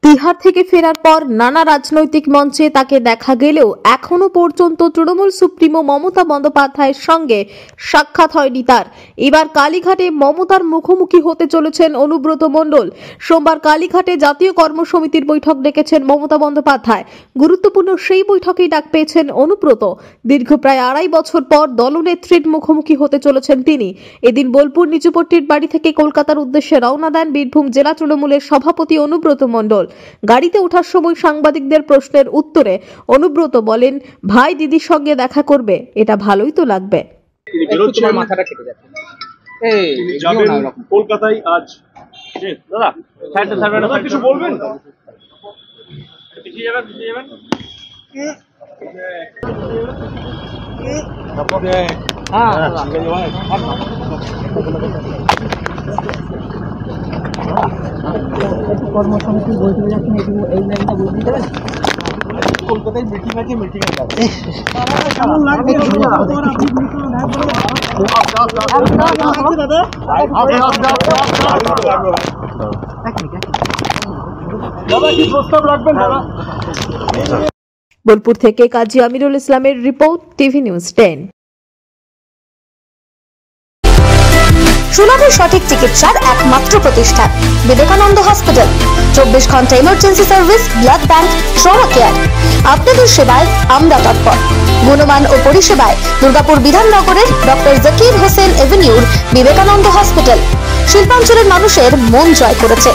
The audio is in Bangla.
বিহার থেকে ফেরার পর নানা রাজনৈতিক মঞ্চে তাকে দেখা গেলেও এখনো পর্যন্ত তৃণমূল সুপ্রিমো মমতা বন্দ্যোপাধ্যায়ের সঙ্গে সাক্ষাৎ হয়নি তার। এবার কালীঘাটে মমতার মুখোমুখি হতে চলেছেন অনুব্রত মণ্ডল। সোমবার কালীঘাটে জাতীয় কর্মসমিতির বৈঠক ডেকেছেন মমতা বন্দ্যোপাধ্যায়। গুরুত্বপূর্ণ সেই বৈঠকেই ডাক পেয়েছেন অনুব্রত। দীর্ঘ প্রায় 2.5 বছর পর দলনেত্রীর মুখোমুখি হতে চলেছেন তিনি। এদিন বোলপুর নিচুপট্টির বাড়ি থেকে কলকাতার উদ্দেশ্যে রওনা দেন বীরভূম জেলা তৃণমূলের সভাপতি অনুব্রত মণ্ডল। গাড়িতে ওঠার সময় সাংবাদিকদের প্রশ্নের উত্তরে অনুব্রত বলেন, ভাই দিদির সঙ্গে দেখা করবে, এটা ভালোই তো লাগবে। কলকাতায় আজ দাদা কিছু বলবেন? কর্মসমিতির বৈঠকে যাচ্ছেন, এই লাইনটা বুঝতে দেবেন। কলকাতায় মিটিং আছে, মিটিং এ যাবে। বোলপুর থেকে কাজী আমিরুল ইসলামের রিপোর্ট, টিভি নিউজ 10। সুলভে সঠিক চিকিৎসার একমাত্র প্রতিষ্ঠান বিবেকানন্দ হসপিটাল। 24 ঘন্টা emergency service, blood bank, trauma care. আপনাদের সেবায় আমরা তৎপর। গুণমান ও পরিষেবায় দুর্গাপুর বিধাননগরের ডক্টর জাকির হোসেন এভিনিউর বিবেকানন্দ হসপিটাল শিল্পাঞ্চলের মানুষের মন জয় করেছে।